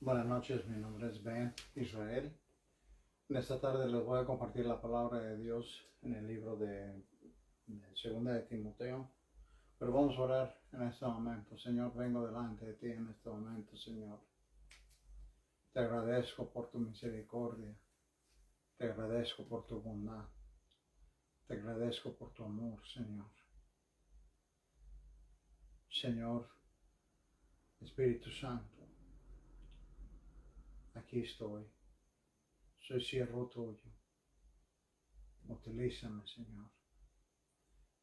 Buenas noches, mi nombre es Ben Israel. En esta tarde les voy a compartir la palabra de Dios en el libro de Segunda de Timoteo. Pero vamos a orar en este momento. Señor, vengo delante de ti en este momento, Señor. Te agradezco por tu misericordia. Te agradezco por tu bondad. Te agradezco por tu amor, Señor. Señor, Espíritu Santo, aquí estoy. Soy siervo tuyo. Utilízame, Señor,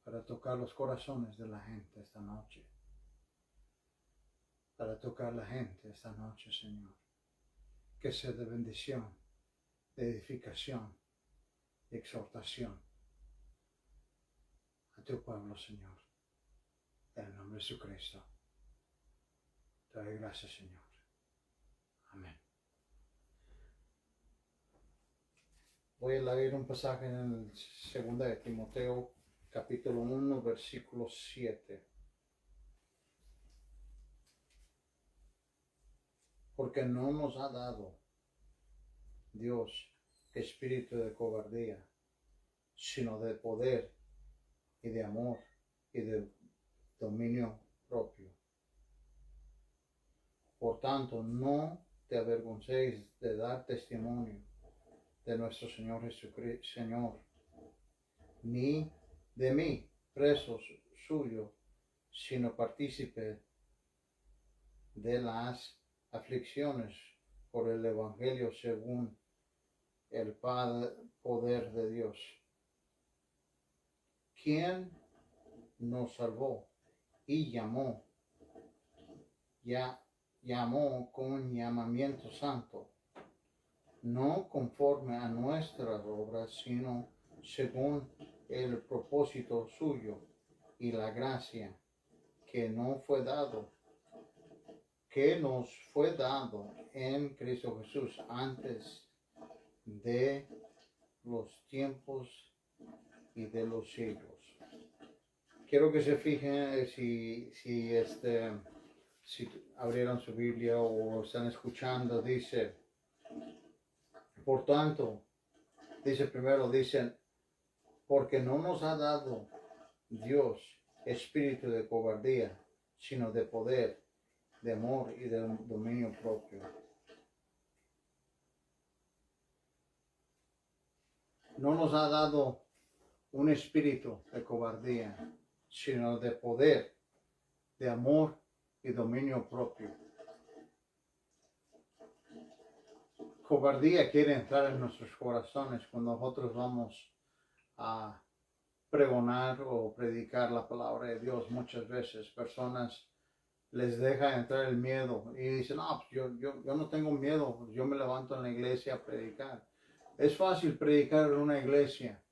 para tocar los corazones de la gente esta noche. Para tocar la gente esta noche, Señor. Que sea de bendición, de edificación, de exhortación a tu pueblo, Señor. En el nombre de Jesucristo. Te doy gracias, Señor. Amén. Voy a leer un pasaje en el 2 de Timoteo, capítulo 1, versículo 7. Porque no nos ha dado Dios espíritu de cobardía, sino de poder y de amor y de dominio propio. Por tanto, no te avergoncéis de dar testimonio de nuestro Señor Jesucristo, Señor, ni de mí, preso suyo, sino partícipe de las aflicciones por el Evangelio según el poder de Dios, quien nos salvó y llamó con llamamiento santo, no conforme a nuestras obras, sino según el propósito suyo y la gracia que nos fue dado en Cristo Jesús antes de los tiempos y de los siglos. Quiero que se fijen si abrieron su Biblia o están escuchando. Dice, por tanto, dicen, porque no nos ha dado Dios espíritu de cobardía, sino de poder, de amor y de dominio propio. No nos ha dado un espíritu de cobardía, sino de poder, de amor y dominio propio. Cobardía quiere entrar en nuestros corazones cuando nosotros vamos a pregonar o predicar la palabra de Dios. Muchas veces personas les deja entrar el miedo y dicen, no, pues yo no tengo miedo, yo me levanto en la iglesia a predicar. Es fácil predicar en una iglesia,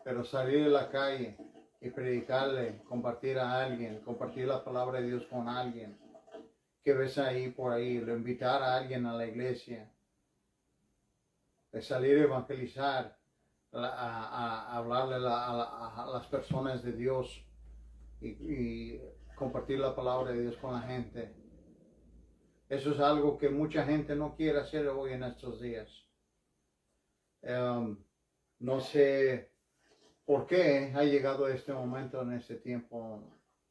pero salir de la calle y predicarle, compartir a alguien, compartir la palabra de Dios con alguien que ves ahí por ahí, invitar a alguien a la iglesia, de salir a evangelizar, a hablarle a las personas de Dios y compartir la palabra de Dios con la gente. Eso es algo que mucha gente no quiere hacer hoy en estos días. No sé por qué ha llegado este momento en este tiempo,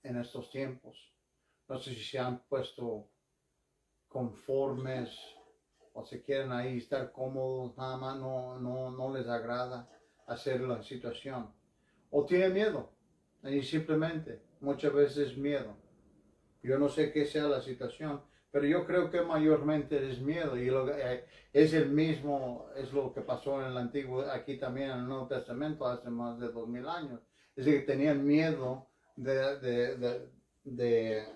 en estos tiempos. No sé si se han puesto conformes o se quieren ahí estar cómodos, nada más no les agrada hacer la situación. O tienen miedo, y simplemente, muchas veces miedo. Yo no sé qué sea la situación, pero yo creo que mayormente es miedo y es lo que pasó en el Antiguo, aquí también en el Nuevo Testamento hace más de 2000 años. Es decir, que tenían miedo de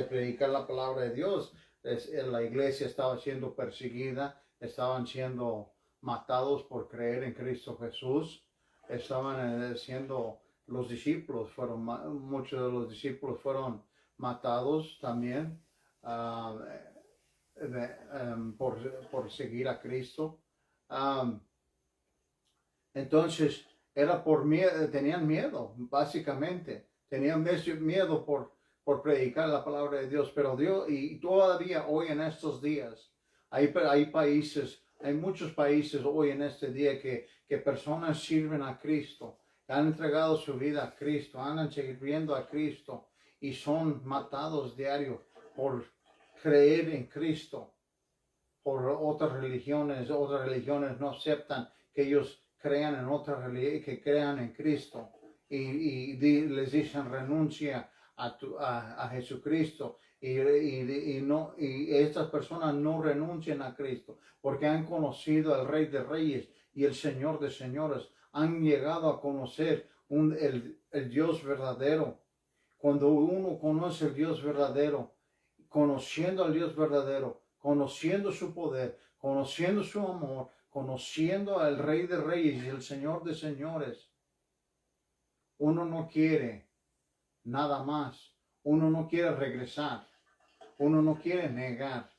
predicar la palabra de Dios. La iglesia estaba siendo perseguida, estaban siendo matados por creer en Cristo Jesús, estaban los discípulos muchos de los discípulos fueron matados también por seguir a Cristo. Entonces era por miedo, tenían miedo, básicamente, tenían miedo por predicar la palabra de Dios, pero Dios, y todavía hoy en estos días, hay países, hay muchos países hoy en este día que personas sirven a Cristo, han entregado su vida a Cristo, andan sirviendo a Cristo y son matados diario por creer en Cristo. Por otras religiones no aceptan que ellos crean en otra religión, que crean en Cristo les dicen renuncia a Jesucristo y estas personas no renuncian a Cristo porque han conocido al Rey de Reyes y el Señor de Señores, han llegado a conocer el Dios verdadero. Cuando uno conoce el Dios verdadero, conociendo al Dios verdadero, conociendo su poder, conociendo su amor, conociendo al Rey de Reyes y el Señor de Señores, uno no quiere nada más, uno no quiere regresar, uno no quiere negar,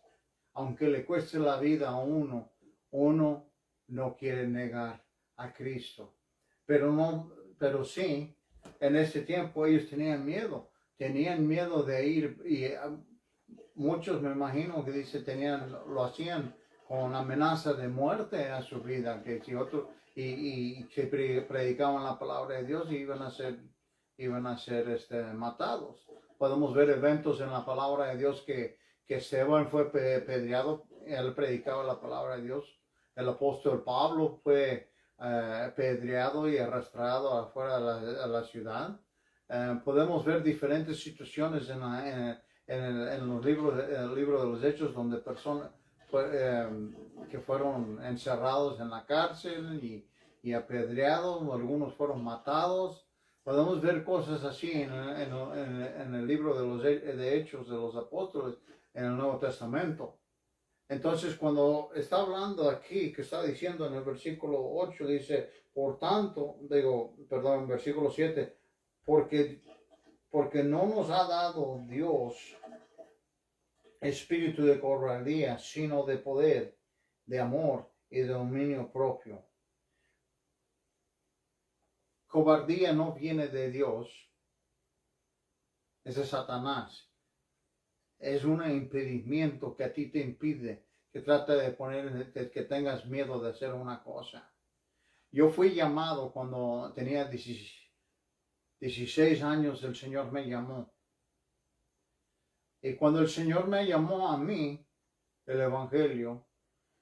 aunque le cueste la vida a uno no quiere negar a Cristo. Pero sí, en ese tiempo ellos tenían miedo de ir y muchos me imagino que dice lo hacían con amenaza de muerte a su vida, que si otro y que predicaban la palabra de Dios y iban a ser matados. Podemos ver eventos en la palabra de Dios que Esteban fue pedreado, él predicaba la palabra de Dios. El apóstol Pablo fue pedreado y arrastrado afuera de la ciudad. Podemos ver diferentes situaciones en los el libro de los Hechos donde personas que fueron encerrados en la cárcel y apedreados, algunos fueron matados. Podemos ver cosas así en el libro de Hechos de los Apóstoles en el Nuevo Testamento. Entonces, cuando está hablando aquí, que está diciendo en el versículo 8, dice, por tanto, en versículo 7, porque no nos ha dado Dios espíritu de cobardía, sino de poder, de amor y de dominio propio. Cobardía no viene de Dios, es de Satanás. Es un impedimento que a ti te impide, que trata de que tengas miedo de hacer una cosa. Yo fui llamado cuando tenía 16 años, el Señor me llamó. Y cuando el Señor me llamó a mí, el Evangelio,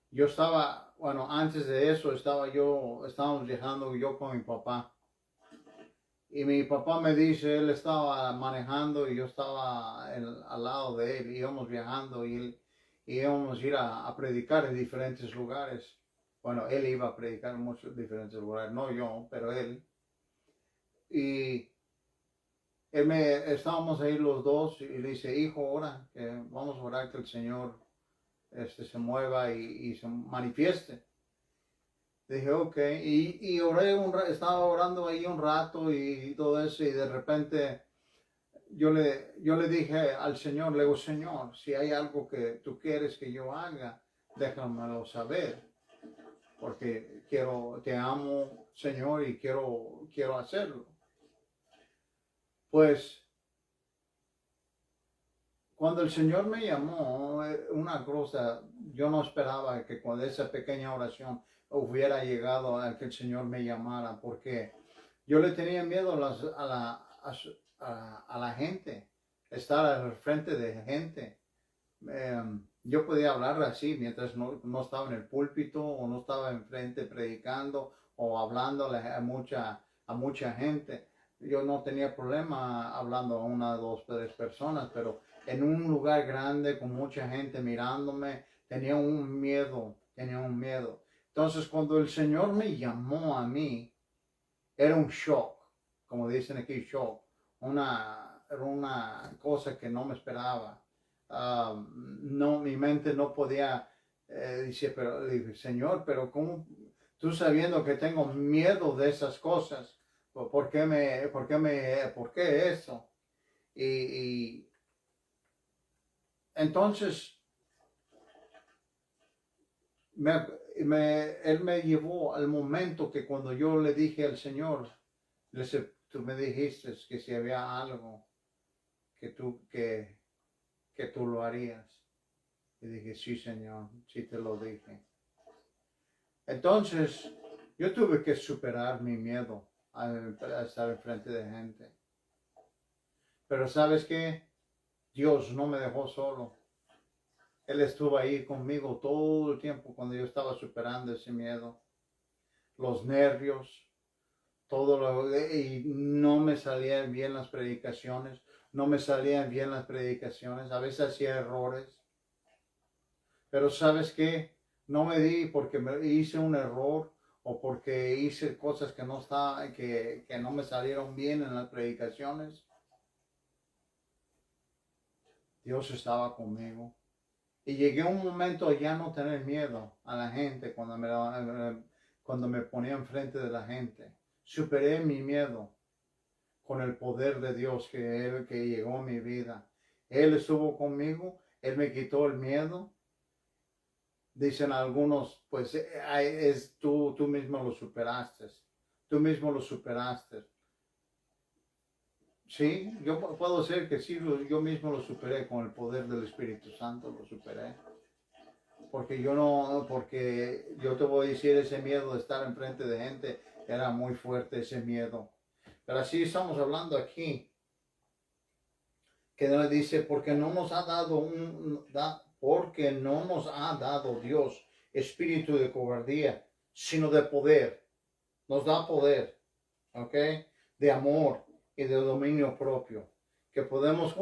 yo estaba, antes de eso estábamos viajando yo con mi papá. Y mi papá me dice, él estaba manejando y yo estaba al lado de él, íbamos viajando y íbamos a ir a predicar en diferentes lugares. Bueno, él iba a predicar en muchos diferentes lugares, no yo, pero él. Y estábamos ahí los dos y le dice, hijo, ora, que vamos a orar que el Señor se mueva y se manifieste. Dije, ok, y oré estaba orando ahí un rato y todo eso, y de repente yo le dije al Señor, le digo, Señor, si hay algo que tú quieres que yo haga, déjamelo saber, porque te amo, Señor, y quiero hacerlo. Pues, cuando el Señor me llamó, una cosa, yo no esperaba que con esa pequeña oración hubiera llegado a que el Señor me llamara, porque yo le tenía miedo a la gente, estar al frente de gente. Yo podía hablar así mientras no estaba en el púlpito o no estaba enfrente predicando o hablándole a mucha gente. Yo no tenía problema hablando a 1, 2, 3 personas, pero en un lugar grande con mucha gente mirándome, tenía un miedo. Entonces, cuando el Señor me llamó a mí, era un shock, como dicen aquí, shock. Era una cosa que no me esperaba. Mi mente no podía, dije, Señor, pero ¿cómo? Tú sabiendo que tengo miedo de esas cosas, ¿por qué eso? Y entonces, él me llevó al momento que cuando yo le dije al Señor, tú me dijiste que si había algo que tú lo harías. Y dije, sí, Señor, sí te lo dije. Entonces, yo tuve que superar mi miedo a estar enfrente de gente. Pero ¿sabes qué? Dios no me dejó solo. Él estuvo ahí conmigo todo el tiempo cuando yo estaba superando ese miedo. Los nervios, y no me salían bien las predicaciones. No me salían bien las predicaciones. A veces hacía errores. Pero ¿sabes qué? No me di porque hice un error o porque hice cosas que no me salieron bien en las predicaciones. Dios estaba conmigo. Y llegué a un momento a ya no tener miedo a la gente cuando me ponía enfrente de la gente. Superé mi miedo con el poder de Dios que llegó a mi vida. Él estuvo conmigo, Él me quitó el miedo. Dicen algunos, pues tú mismo lo superaste. Tú mismo lo superaste. Sí, yo puedo decir que sí, yo mismo lo superé con el poder del Espíritu Santo, lo superé. Porque yo te voy a decir, ese miedo de estar enfrente de gente era muy fuerte, ese miedo. Pero así estamos hablando aquí, que nos dice, porque no nos ha dado Dios espíritu de cobardía, sino de poder. Nos da poder, ¿ok? De amor y de dominio propio. Que podemos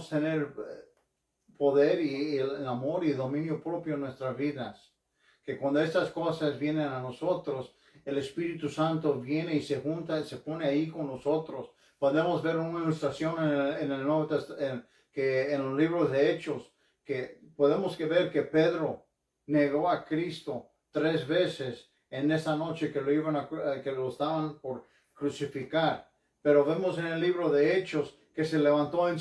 tener poder y el amor y dominio propio en nuestras vidas. Que cuando estas cosas vienen a nosotros, el Espíritu Santo viene y se pone ahí con nosotros. Podemos ver una ilustración en el Nuevo Testamento, que en los libros de Hechos, que podemos ver que Pedro negó a Cristo 3 veces en esa noche que lo estaban por crucificar. Pero vemos en el libro de Hechos que se levantó en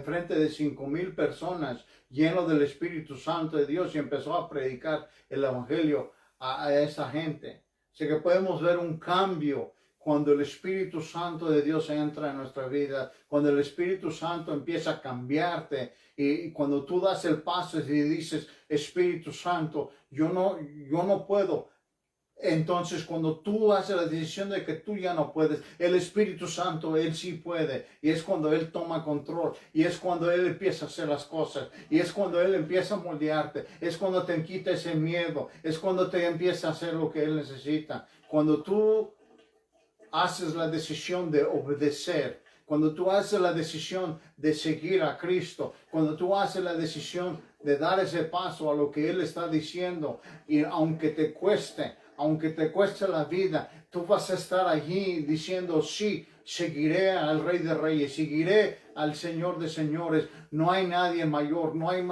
frente de 5,000 personas, lleno del Espíritu Santo de Dios, y empezó a predicar el Evangelio a esa gente. Así que podemos ver un cambio cuando el Espíritu Santo de Dios entra en nuestra vida, cuando el Espíritu Santo empieza a cambiarte, y cuando tú das el paso y dices, Espíritu Santo, yo no puedo. Entonces, cuando tú haces la decisión de que tú ya no puedes, el Espíritu Santo, Él sí puede. Y es cuando Él toma control. Y es cuando Él empieza a hacer las cosas. Y es cuando Él empieza a moldearte. Es cuando te quita ese miedo. Es cuando te empieza a hacer lo que Él necesita. Cuando tú haces la decisión de obedecer. Cuando tú haces la decisión de seguir a Cristo. Cuando tú haces la decisión de dar ese paso a lo que Él está diciendo. Y aunque te cueste la vida, tú vas a estar allí diciendo, sí, seguiré al Rey de Reyes, seguiré al Señor de Señores. No hay nadie mayor, no hay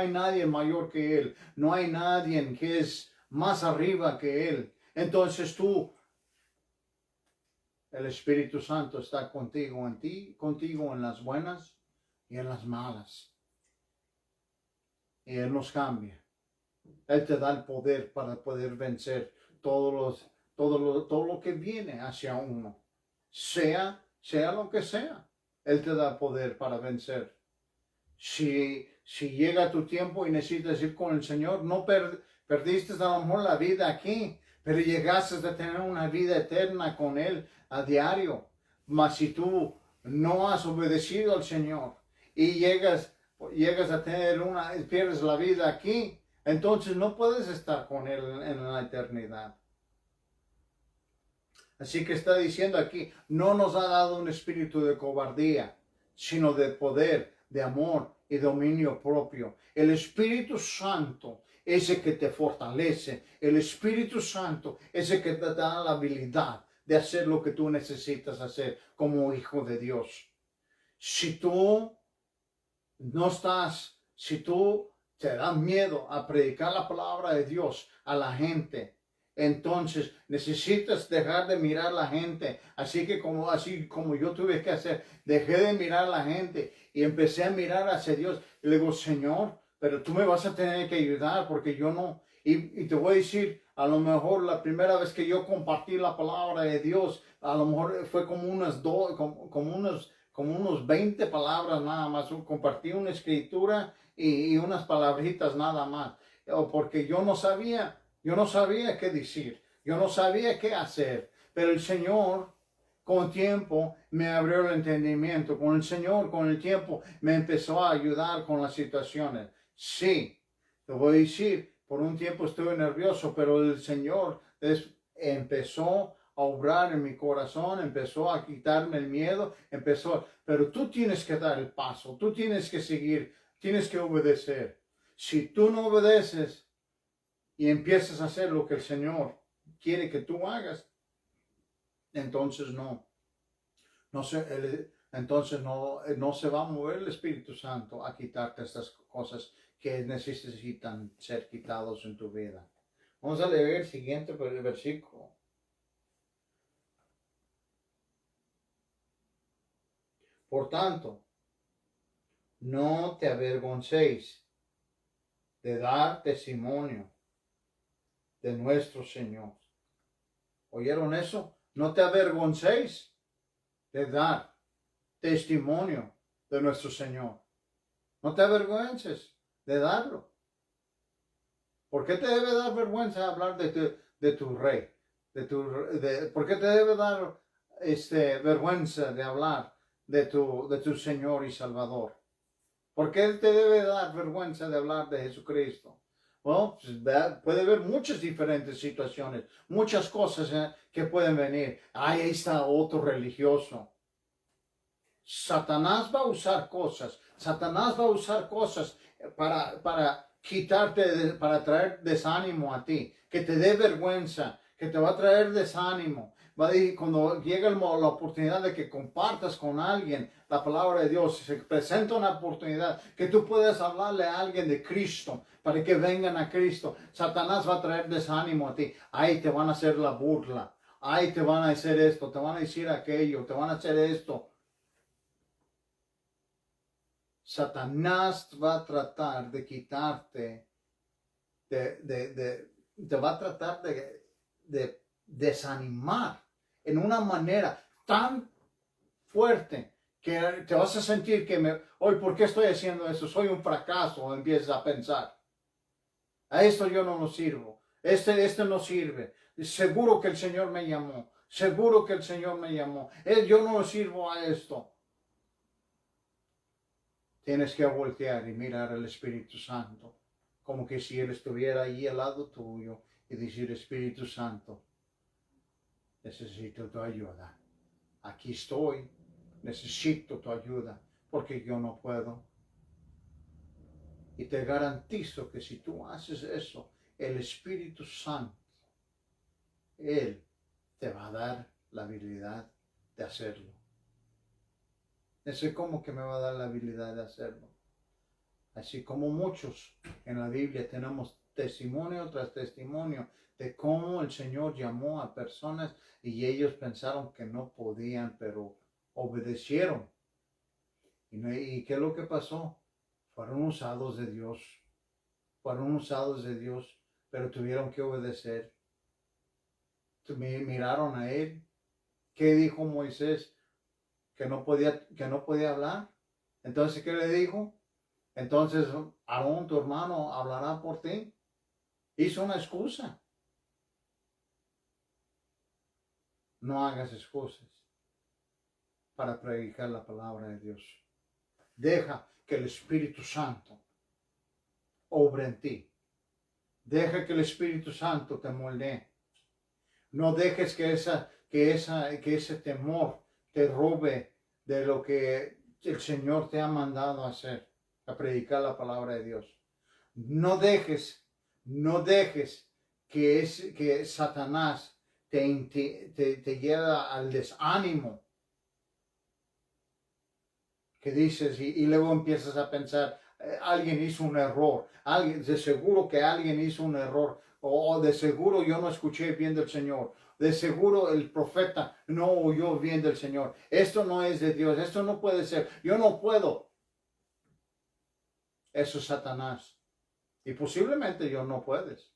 nadie mayor que Él, no hay nadie que es más arriba que Él. Entonces el Espíritu Santo está contigo en las buenas y en las malas. Y Él nos cambia. Él te da el poder para poder vencer todo lo que viene hacia uno. Sea lo que sea. Él te da poder para vencer. Si llega tu tiempo y necesitas ir con el Señor, no perdiste a lo mejor la vida aquí, pero llegaste a tener una vida eterna con Él a diario. Mas si tú no has obedecido al Señor y llegas a pierdes la vida aquí, entonces no puedes estar con Él en la eternidad. Así que está diciendo aquí, no nos ha dado un espíritu de cobardía, sino de poder, de amor y dominio propio. El Espíritu Santo es el que te fortalece. El Espíritu Santo es el que te da la habilidad de hacer lo que tú necesitas hacer como hijo de Dios. Si tú te da miedo a predicar la palabra de Dios a la gente, entonces necesitas dejar de mirar a la gente, así como yo tuve que hacer. Dejé de mirar a la gente y empecé a mirar hacia Dios. Y le digo, Señor, pero tú me vas a tener que ayudar porque yo no. Y te voy a decir, a lo mejor la primera vez que yo compartí la palabra de Dios, a lo mejor fue como como unos 20 palabras nada más. Compartí una escritura y unas palabritas nada más. Porque yo no sabía qué decir, yo no sabía qué hacer. Pero el Señor, con tiempo, me abrió el entendimiento. Con el Señor, con el tiempo, me empezó a ayudar con las situaciones. Sí, te voy a decir, por un tiempo estuve nervioso, pero el Señor empezó a obrar en mi corazón, empezó a quitarme el miedo, pero tú tienes que dar el paso, tú tienes que seguir, tienes que obedecer. Si tú no obedeces y empiezas a hacer lo que el Señor quiere que tú hagas, entonces no se va a mover el Espíritu Santo a quitarte estas cosas que necesitan ser quitados en tu vida. Vamos a leer el siguiente versículo. Por tanto, no te avergoncéis de dar testimonio de nuestro Señor. ¿Oyeron eso? No te avergoncéis de dar testimonio de nuestro Señor. No te avergüences de darlo. ¿Por qué te debe dar vergüenza hablar de tu rey? ¿Por qué te debe dar vergüenza de hablar de tu Señor y Salvador? ¿Por qué te debe dar vergüenza de hablar de Jesucristo? Bueno, pues, puede haber muchas diferentes situaciones, muchas cosas que pueden venir. Ahí está otro religioso. Satanás va a usar cosas para quitarte, para traer desánimo a ti, que te dé vergüenza, que te va a traer desánimo. Cuando llega la oportunidad de que compartas con alguien la palabra de Dios, se presenta una oportunidad que tú puedes hablarle a alguien de Cristo para que vengan a Cristo, Satanás va a traer desánimo a ti. Ahí te van a hacer la burla, ahí te van a hacer esto, te van a decir aquello, te van a hacer esto. Satanás va a tratar de quitarte, te va a tratar de desanimar en una manera tan fuerte que te vas a sentir que hoy, ¿por qué estoy haciendo eso? Soy un fracaso, o empiezas a pensar. A esto yo no lo sirvo. Este no sirve. Seguro que el Señor me llamó. Seguro que el Señor me llamó. Yo no sirvo a esto. Tienes que voltear y mirar al Espíritu Santo, como que si Él estuviera ahí al lado tuyo y decir, Espíritu Santo, necesito tu ayuda. Aquí estoy, necesito tu ayuda, porque yo no puedo. Y te garantizo que si tú haces eso, el Espíritu Santo, Él te va a dar la habilidad de hacerlo. No sé cómo que me va a dar la habilidad de hacerlo. Así como muchos en la Biblia tenemos testimonio tras testimonio de cómo el Señor llamó a personas y ellos pensaron que no podían, pero obedecieron. ¿Y qué es lo que pasó? Fueron usados de Dios. Fueron usados de Dios, pero tuvieron que obedecer. Miraron a Él. ¿Qué dijo Moisés? Que no podía hablar. Entonces, ¿qué le dijo? Entonces, Aarón, tu hermano, hablará por ti. Hizo una excusa. No hagas excusas para predicar la palabra de Dios. Deja que el Espíritu Santo obre en ti. Deja que el Espíritu Santo te moldee. No dejes que ese temor te robe de lo que el Señor te ha mandado a hacer, a predicar la palabra de Dios. No dejes que Satanás te lleve al desánimo. Que dices y luego empiezas a pensar, alguien hizo un error, de seguro que alguien hizo un error, o de seguro yo no escuché bien del Señor, de seguro el profeta no oyó bien del Señor, esto no es de Dios, esto no puede ser, yo no puedo. Eso es Satanás. Y posiblemente yo no puedes.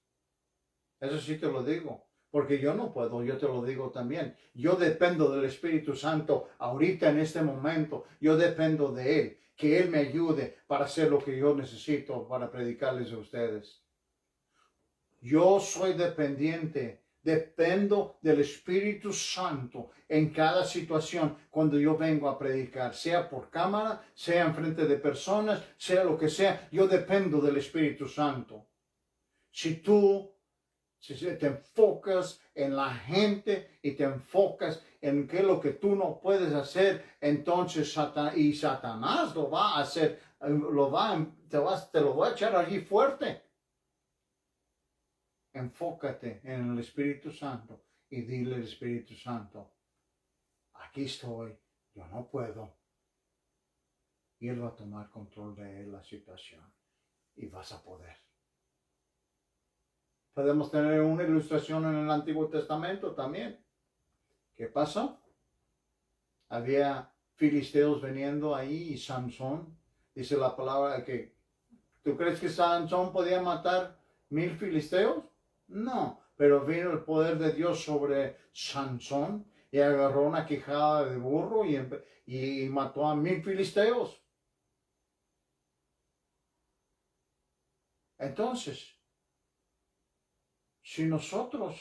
Eso sí te lo digo. Porque yo no puedo, yo te lo digo también. Yo dependo del Espíritu Santo ahorita en este momento. Yo dependo de Él, que Él me ayude para hacer lo que yo necesito para predicarles a ustedes. Yo soy dependiente, dependo del Espíritu Santo en cada situación cuando yo vengo a predicar, sea por cámara, sea en frente de personas, sea lo que sea, yo dependo del Espíritu Santo. Si te enfocas en la gente y te enfocas en qué es lo que tú no puedes hacer, entonces Satanás lo va a hacer, te lo va a echar allí fuerte. Enfócate en el Espíritu Santo y dile al Espíritu Santo, aquí estoy, yo no puedo. Y Él va a tomar control de la situación y vas a poder. Podemos tener una ilustración en el Antiguo Testamento también. ¿Qué pasó? Había filisteos veniendo ahí y Sansón, dice la palabra que, ¿tú crees que Sansón podía matar 1000 filisteos? No, pero vino el poder de Dios sobre Sansón y agarró una quijada de burro y mató a 1000 filisteos. Entonces, si nosotros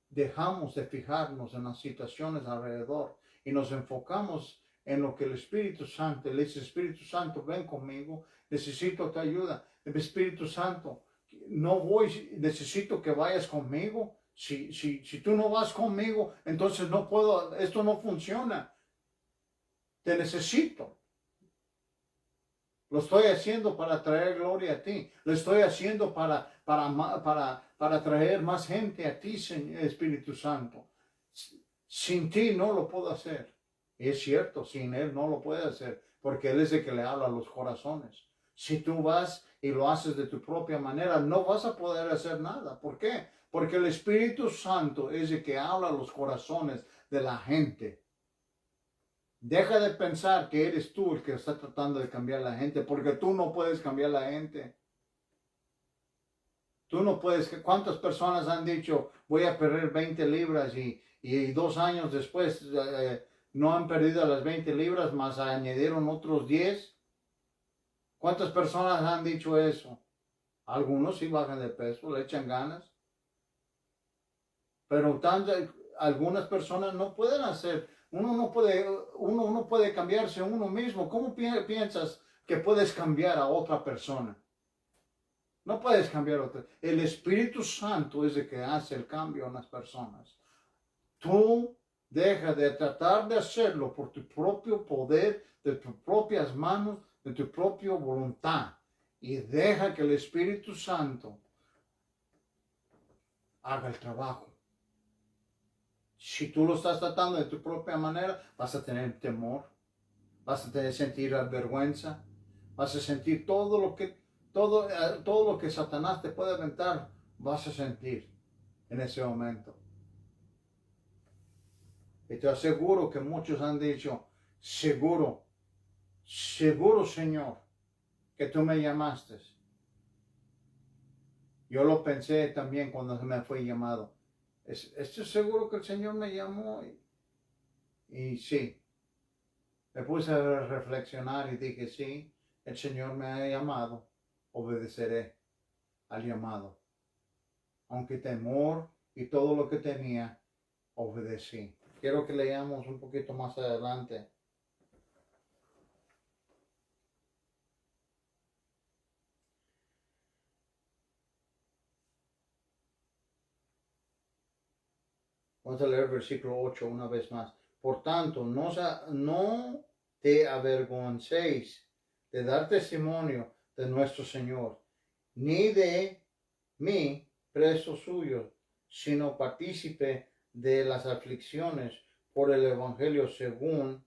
dejamos de fijarnos en las situaciones alrededor y nos enfocamos en lo que el Espíritu Santo, le dice, Espíritu Santo, ven conmigo, necesito tu ayuda. El Espíritu Santo, necesito que vayas conmigo. Si tú no vas conmigo, entonces no puedo, esto no funciona. Te necesito. Lo estoy haciendo para traer gloria a ti. Lo estoy haciendo para traer más gente a ti, Espíritu Santo. Sin ti no lo puedo hacer. Y es cierto, sin Él no lo puede hacer, porque Él es el que le habla a los corazones. Si tú vas y lo haces de tu propia manera, no vas a poder hacer nada. ¿Por qué? Porque el Espíritu Santo es el que habla a los corazones de la gente. Deja de pensar que eres tú el que está tratando de cambiar la gente, porque tú no puedes cambiar la gente. Tú no puedes. ¿Cuántas personas han dicho, voy a perder 20 libras y 2 años después no han perdido las 20 libras, más añadieron otros 10? ¿Cuántas personas han dicho eso? Algunos sí bajan de peso, le echan ganas. Pero algunas personas no pueden hacer. Uno no puede cambiarse a uno mismo. ¿Cómo piensas que puedes cambiar a otra persona? No puedes cambiar a otra. El Espíritu Santo es el que hace el cambio en las personas. Tú deja de tratar de hacerlo por tu propio poder, de tus propias manos, de tu propia voluntad. Y deja que el Espíritu Santo haga el trabajo. Si tú lo estás tratando de tu propia manera, vas a tener temor, vas a sentir vergüenza, vas a sentir todo lo que Satanás te puede aventar, vas a sentir en ese momento. Y te aseguro que muchos han dicho, seguro, Señor, que tú me llamaste. Yo lo pensé también cuando me fue llamado. ¿Estoy seguro que el Señor me llamó? Y sí, me puse a reflexionar y dije, sí, el Señor me ha llamado, obedeceré al llamado. Aunque temor y todo lo que tenía, obedecí. Quiero que leamos un poquito más adelante. Vamos a leer el versículo 8 una vez más. Por tanto, no te avergoncéis de dar testimonio de nuestro Señor, ni de mí, preso suyo, sino partícipe de las aflicciones por el Evangelio según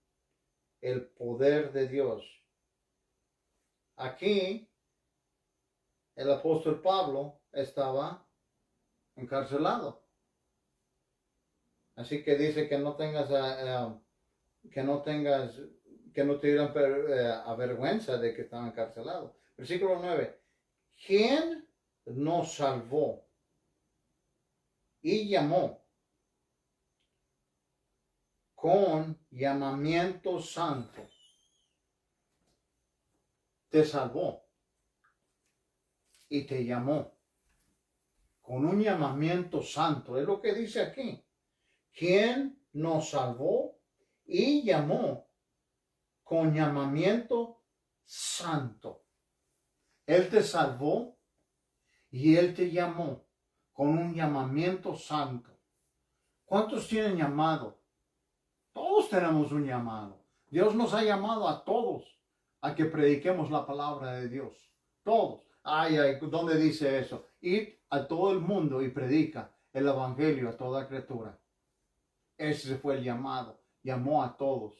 el poder de Dios. Aquí, el apóstol Pablo estaba encarcelado. Así que dice que no te dieran avergüenza de que estaba encarcelado. Versículo 9. ¿Quién nos salvó y llamó con llamamiento santo. Te salvó y te llamó con un llamamiento santo. Es lo que dice aquí. ¿Quién nos salvó y llamó con llamamiento santo? Él te salvó y Él te llamó con un llamamiento santo. ¿Cuántos tienen llamado? Todos tenemos un llamado. Dios nos ha llamado a todos a que prediquemos la palabra de Dios. Todos. Ay, ¿dónde dice eso? Id a todo el mundo y predica el evangelio a toda criatura. Ese fue el llamado. Llamó a todos.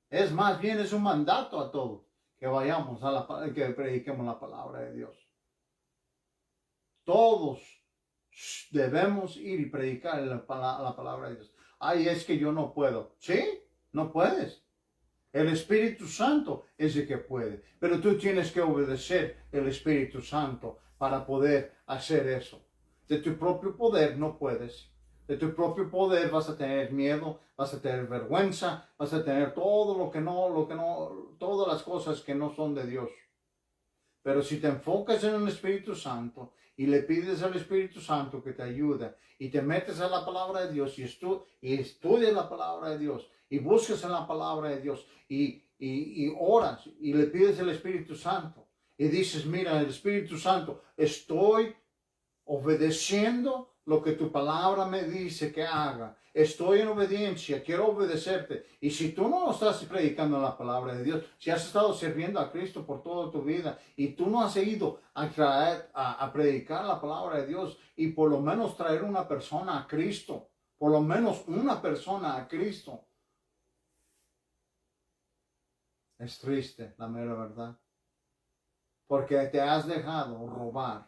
Es más bien, es un mandato a todos que vayamos que prediquemos la palabra de Dios. Todos debemos ir y predicar la palabra de Dios. Ay, es que yo no puedo. ¿Sí? No puedes. El Espíritu Santo es el que puede. Pero tú tienes que obedecer el Espíritu Santo para poder hacer eso. De tu propio poder no puedes. De tu propio poder vas a tener miedo, vas a tener vergüenza, vas a tener todo todas las cosas que no son de Dios. Pero si te enfocas en el Espíritu Santo y le pides al Espíritu Santo que te ayude y te metes a la palabra de Dios y estudias la palabra de Dios y buscas en la palabra de Dios y oras y le pides al Espíritu Santo y dices, mira, el Espíritu Santo, estoy obedeciendo lo que tu palabra me dice que haga. Estoy en obediencia, quiero obedecerte. Y si tú no estás predicando la palabra de Dios, si has estado sirviendo a Cristo por toda tu vida y tú no has ido a predicar la palabra de Dios y por lo menos traer una persona a Cristo, por lo menos una persona a Cristo, es triste, la mera verdad. Porque te has dejado robar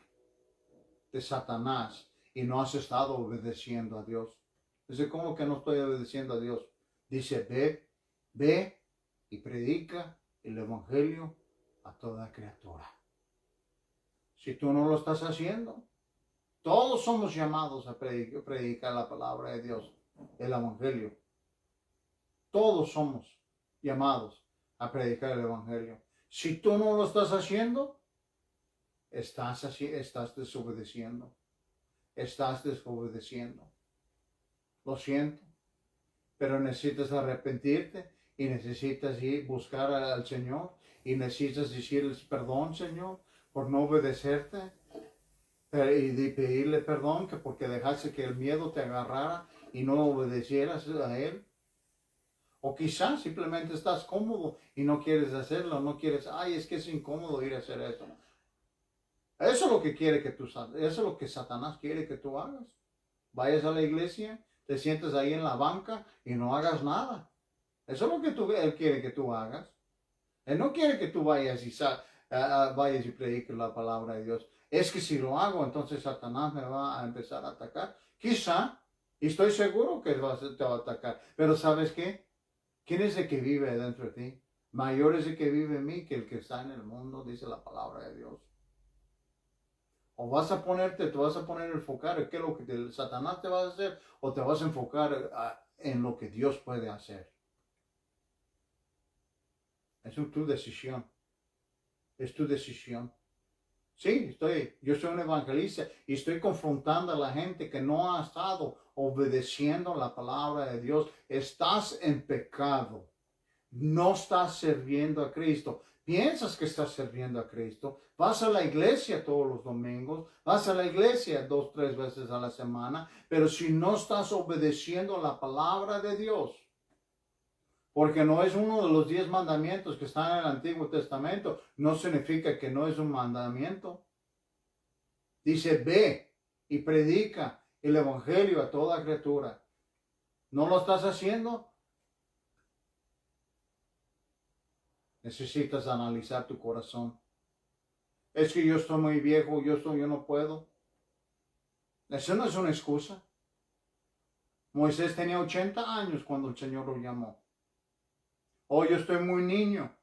de Satanás y no has estado obedeciendo a Dios. Dice, ¿cómo que no estoy obedeciendo a Dios? Dice, ve y predica el evangelio a toda criatura. Si tú no lo estás haciendo, todos somos llamados a predicar la palabra de Dios, el evangelio. Todos somos llamados a predicar el evangelio. Si tú no lo estás haciendo, estás desobedeciendo. Estás desobedeciendo. Lo siento, pero necesitas arrepentirte y necesitas ir buscar al Señor y necesitas decirle perdón, Señor, por no obedecerte y pedirle perdón porque dejaste que el miedo te agarrara y no obedecieras a Él. O quizás simplemente estás cómodo y no quieres hacerlo, no quieres, ay, es que es incómodo ir a hacer eso. Eso es lo que quiere eso es lo que Satanás quiere que tú hagas. Vayas a la iglesia, te sientes ahí en la banca y no hagas nada. Eso es lo que Él quiere que tú hagas. Él no quiere que tú vayas y prediques la palabra de Dios. Es que si lo hago, entonces Satanás me va a empezar a atacar. Quizá, y estoy seguro que te va a atacar. Pero ¿sabes qué? ¿Quién es el que vive dentro de ti? Mayor es el que vive en mí que el que está en el mundo, dice la palabra de Dios. O te vas a poner a enfocar en qué es lo que Satanás te va a hacer, o te vas a enfocar en lo que Dios puede hacer. Es tu decisión. Es tu decisión. Sí, yo soy un evangelista y estoy confrontando a la gente que no ha estado obedeciendo la palabra de Dios. Estás en pecado. No estás sirviendo a Cristo. Piensas que estás sirviendo a Cristo. Vas a la iglesia todos los domingos. Vas a la iglesia 2, 3 veces a la semana. Pero si no estás obedeciendo la palabra de Dios, porque no es uno de los 10 mandamientos que están en el Antiguo Testamento, no significa que no es un mandamiento. Dice, ve y predica el evangelio a toda criatura. ¿No lo estás haciendo? Necesitas analizar tu corazón. Es que yo estoy muy viejo, yo no puedo. Eso no es una excusa. Moisés tenía 80 años cuando el Señor lo llamó. Oh, yo estoy muy niño.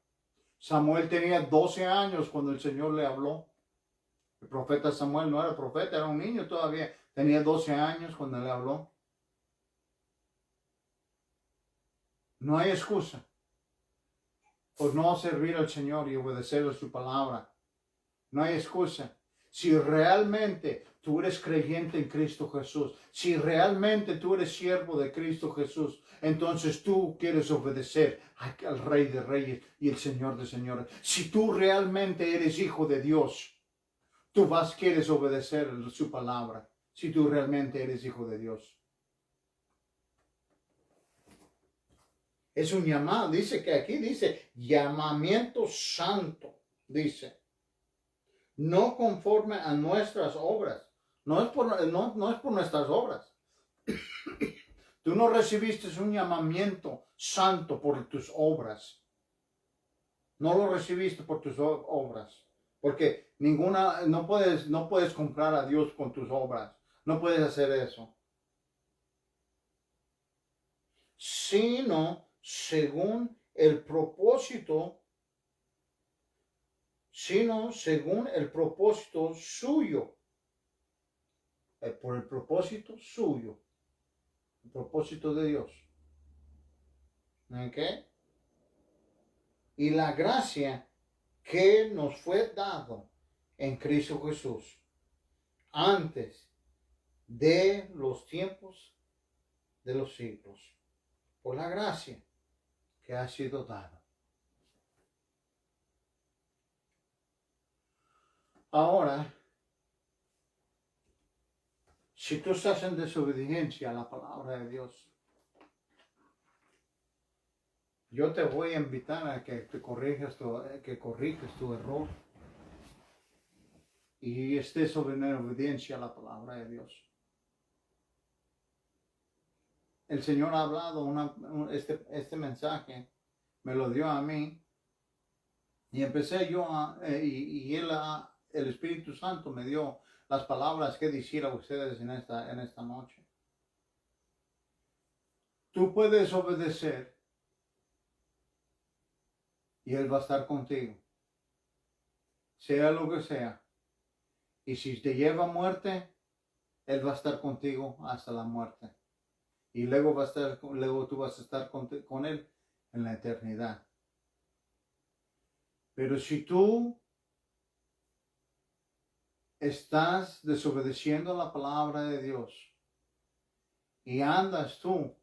Samuel tenía 12 años cuando el Señor le habló. El profeta Samuel no era profeta, era un niño todavía. Tenía 12 años cuando le habló. No hay excusa por no servir al Señor y obedecer a su palabra. No hay excusa. Si realmente tú eres creyente en Cristo Jesús, si realmente tú eres siervo de Cristo Jesús, entonces tú quieres obedecer al Rey de Reyes y el Señor de Señores. Si tú realmente eres hijo de Dios, quieres obedecer su palabra. Si tú realmente eres hijo de Dios. Es un llamado, dice que aquí dice llamamiento santo, dice. No conforme a nuestras obras. No es por nuestras obras. Tú no recibiste un llamamiento santo por tus obras. No lo recibiste por tus obras. Porque no puedes comprar a Dios con tus obras. No puedes hacer eso. Sino según el propósito suyo. Por el propósito suyo. El propósito de Dios. ¿Ok? Y la gracia que nos fue dado en Cristo Jesús antes de los tiempos de los siglos. Por la gracia que ha sido dada. Ahora, si tú estás en desobediencia a la palabra de Dios, yo te voy a invitar a que corrijas tu error y estés en obediencia a la palabra de Dios. El Señor ha hablado este mensaje, me lo dio a mí y empecé yo el Espíritu Santo me dio las palabras que decir a ustedes en esta noche. Tú puedes obedecer y Él va a estar contigo, sea lo que sea. Y si te lleva a muerte, Él va a estar contigo hasta la muerte. Y luego tú vas a estar con Él en la eternidad. Pero si tú estás desobedeciendo la palabra de Dios y andas tú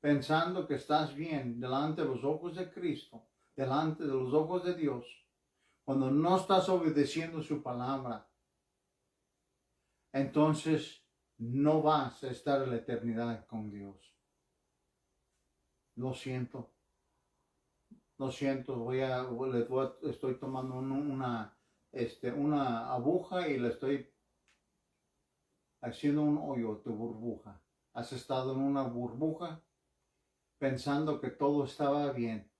pensando que estás bien delante de los ojos de Cristo, delante de los ojos de Dios, cuando no estás obedeciendo su palabra, entonces no vas a estar en la eternidad con Dios. Lo siento. Lo siento, estoy tomando una aguja y le estoy haciendo un hoyo a tu burbuja. Has estado en una burbuja pensando que todo estaba bien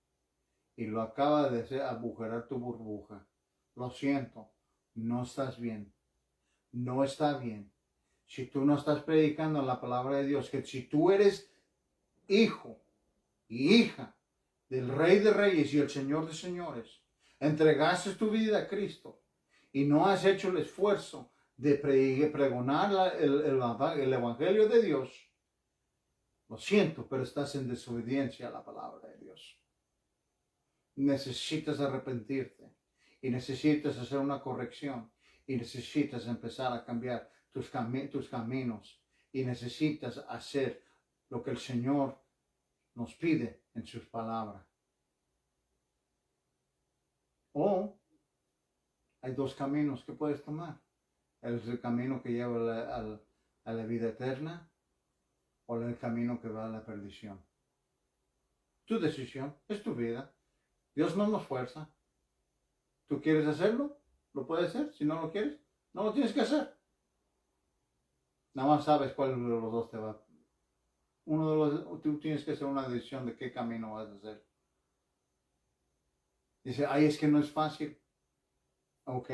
y lo acaba de hacer agujerar tu burbuja. Lo siento, no estás bien. No está bien. Si tú no estás predicando la palabra de Dios, que si tú eres hijo y hija del Rey de Reyes y el Señor de Señores, entregaste tu vida a Cristo y no has hecho el esfuerzo de pregonar el Evangelio de Dios, lo siento, pero estás en desobediencia a la palabra de Dios. Necesitas arrepentirte y necesitas hacer una corrección y necesitas empezar a cambiar tus caminos y necesitas hacer lo que el Señor nos pide en sus palabras. O hay dos caminos que puedes tomar. El camino que lleva a la vida eterna o el camino que va a la perdición. Tu decisión, es tu vida. Dios no nos fuerza. ¿Tú quieres hacerlo? Lo puedes hacer. Si no lo quieres, no lo tienes que hacer. Nada más sabes cuál de los dos te va. Tú tienes que hacer una decisión de qué camino vas a hacer. Dice, es que no es fácil. Ok.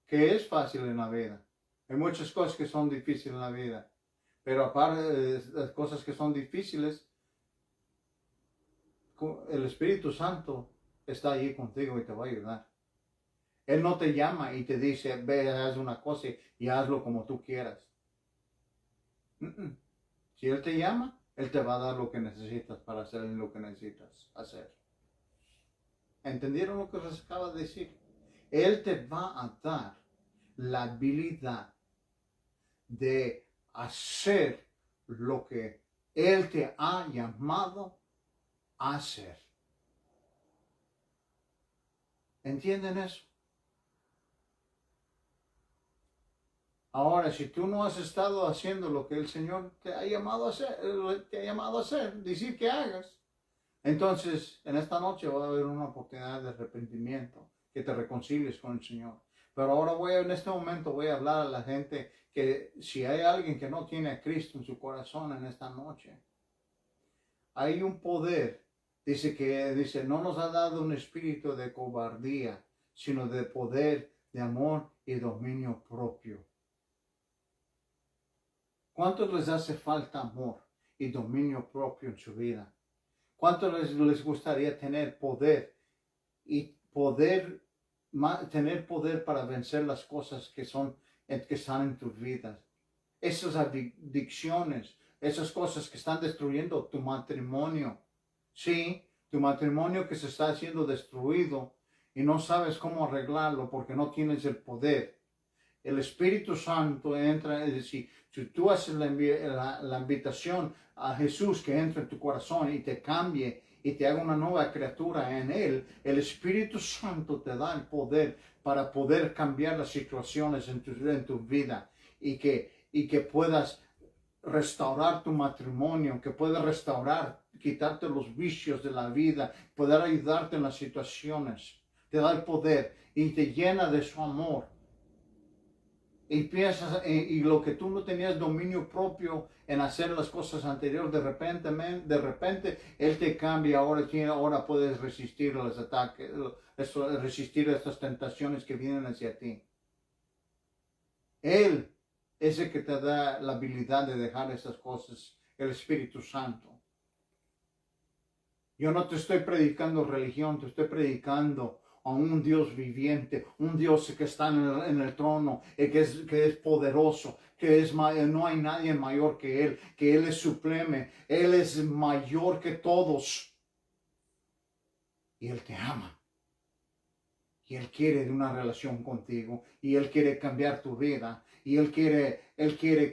¿Qué es fácil en la vida? Hay muchas cosas que son difíciles en la vida. Pero aparte de las cosas que son difíciles, el Espíritu Santo está allí contigo y te va a ayudar. Él no te llama y te dice, ve, haz una cosa y hazlo como tú quieras. Si Él te llama, Él te va a dar lo que necesitas para hacer lo que necesitas hacer. ¿Entendieron lo que les acabo de decir? Él te va a dar la habilidad de hacer lo que Él te ha llamado a hacer. ¿Entienden eso? Ahora, si tú no has estado haciendo lo que el Señor te ha llamado a hacer, decir que hagas, entonces en esta noche va a haber una oportunidad de arrepentimiento, que te reconcilies con el Señor. Pero ahora en este momento voy a hablar a la gente que si hay alguien que no tiene a Cristo en su corazón en esta noche, hay un poder, dice, no nos ha dado un espíritu de cobardía, sino de poder, de amor y dominio propio. ¿Cuántos les hace falta amor y dominio propio en su vida? ¿Cuántos les gustaría tener poder y tener poder para vencer las cosas que están en tus vidas? Esas adicciones, esas cosas que están destruyendo tu matrimonio. Sí, tu matrimonio que se está haciendo destruido y no sabes cómo arreglarlo porque no tienes el poder. El Espíritu Santo entra, es decir, si tú haces la invitación a Jesús que entre en tu corazón y te cambie y te haga una nueva criatura en Él, el Espíritu Santo te da el poder para poder cambiar las situaciones en tu vida y que puedas restaurar tu matrimonio, que puedas quitarte los vicios de la vida, poder ayudarte en las situaciones. Te da el poder y te llena de su amor. Y piensas, y lo que tú no tenías dominio propio en hacer las cosas anteriores, de repente Él te cambia, ahora puedes resistir los ataques, resistir estas tentaciones que vienen hacia ti. Él es el que te da la habilidad de dejar esas cosas, el Espíritu Santo. Yo no te estoy predicando religión, te estoy predicando a un Dios viviente, un Dios que está en el trono, que es poderoso, no hay nadie mayor que Él es supreme, Él es mayor que todos. Y Él te ama. Y Él quiere una relación contigo. Y Él quiere cambiar tu vida. Y Él quiere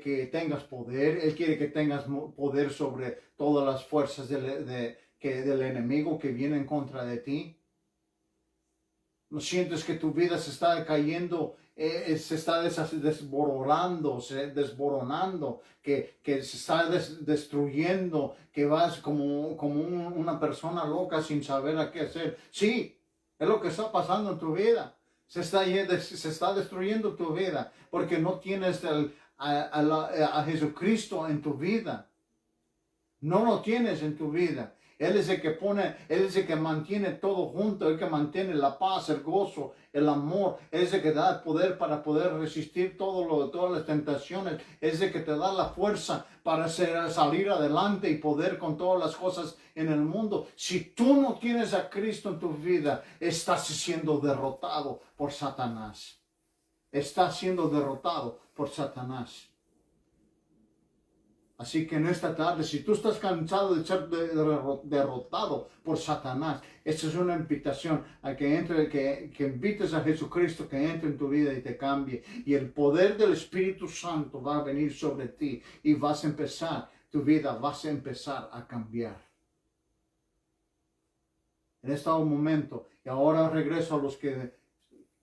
que tengas poder. Él quiere que tengas poder sobre todas las fuerzas del enemigo que vienen contra de ti. ¿No sientes que tu vida se está cayendo, se está desboronando, que se está destruyendo, que vas como una persona loca sin saber a qué hacer? Sí, es lo que está pasando en tu vida. Se está destruyendo tu vida porque no tienes a Jesucristo en tu vida. No lo tienes en tu vida. Él es el que Él es el que mantiene todo junto, el que mantiene la paz, el gozo, el amor. Él es el que da el poder para poder resistir todas las tentaciones. Es el que te da la fuerza para salir adelante y poder con todas las cosas en el mundo. Si tú no tienes a Cristo en tu vida, estás siendo derrotado por Satanás. Estás siendo derrotado por Satanás. Así que en esta tarde, si tú estás cansado de ser derrotado por Satanás, esta es una invitación a que invites a Jesucristo que entre en tu vida y te cambie. Y el poder del Espíritu Santo va a venir sobre ti y vas a empezar tu vida, vas a empezar a cambiar. En este momento, y ahora regreso a los que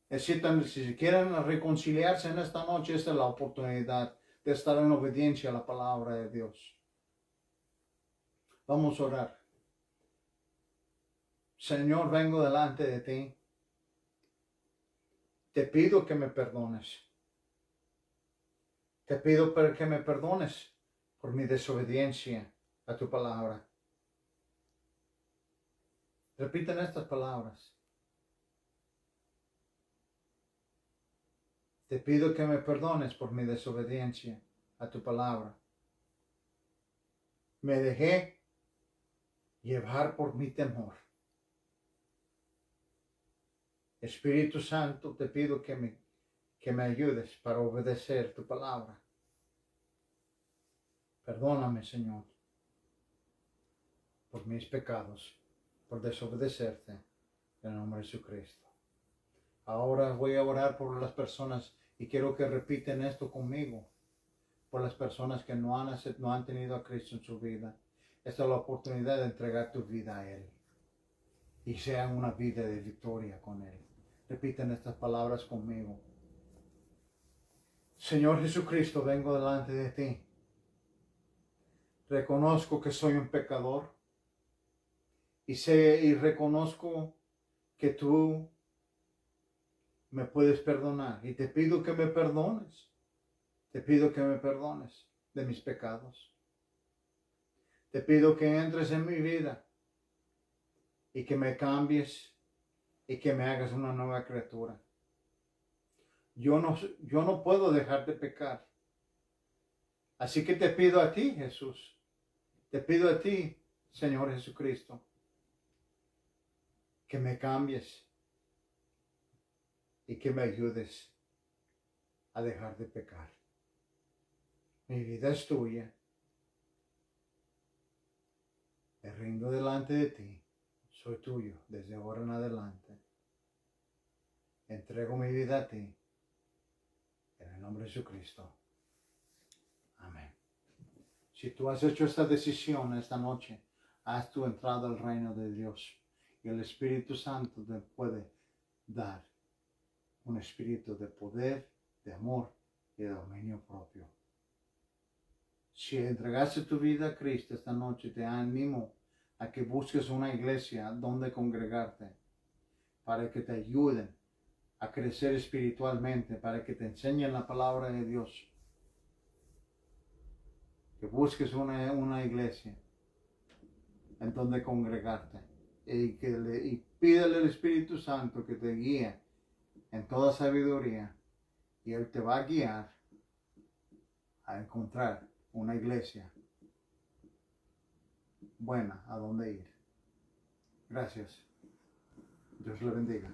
necesitan, si quieren reconciliarse en esta noche, esta es la oportunidad de estar en obediencia a la palabra de Dios. Vamos a orar. Señor, vengo delante de ti. Te pido que me perdones. Te pido que me perdones por mi desobediencia a tu palabra. Repiten estas palabras. Te pido que me perdones por mi desobediencia a tu palabra. Me dejé llevar por mi temor. Espíritu Santo, te pido que me ayudes para obedecer tu palabra. Perdóname, Señor, por mis pecados, por desobedecerte, en el nombre de Jesucristo. Ahora voy a orar por las personas y quiero que repiten esto conmigo, por las personas que no han tenido a Cristo en su vida. Esta es la oportunidad de entregar tu vida a Él y sea una vida de victoria con Él. Repiten estas palabras conmigo. Señor Jesucristo, vengo delante de ti. Reconozco que soy un pecador y reconozco que tú me puedes perdonar y te pido que me perdones. Te pido que me perdones de mis pecados. Te pido que entres en mi vida y que me cambies y que me hagas una nueva criatura. Yo no puedo dejar de pecar. Así que te pido a ti, Jesús. Te pido a ti, Señor Jesucristo, que me cambies y que me ayudes a dejar de pecar. Mi vida es tuya. Me rindo delante de ti. Soy tuyo desde ahora en adelante. Entrego mi vida a ti. En el nombre de Jesucristo. Amén. Si tú has hecho esta decisión esta noche, has tú entrado al reino de Dios. Y el Espíritu Santo te puede dar un espíritu de poder, de amor y de dominio propio. Si entregaste tu vida a Cristo esta noche, te animo a que busques una iglesia donde congregarte para que te ayuden a crecer espiritualmente, para que te enseñen la palabra de Dios. Que busques una iglesia en donde congregarte y pídele al Espíritu Santo que te guíe en toda sabiduría y Él te va a guiar a encontrar una iglesia buena a donde ir. Gracias. Dios le bendiga.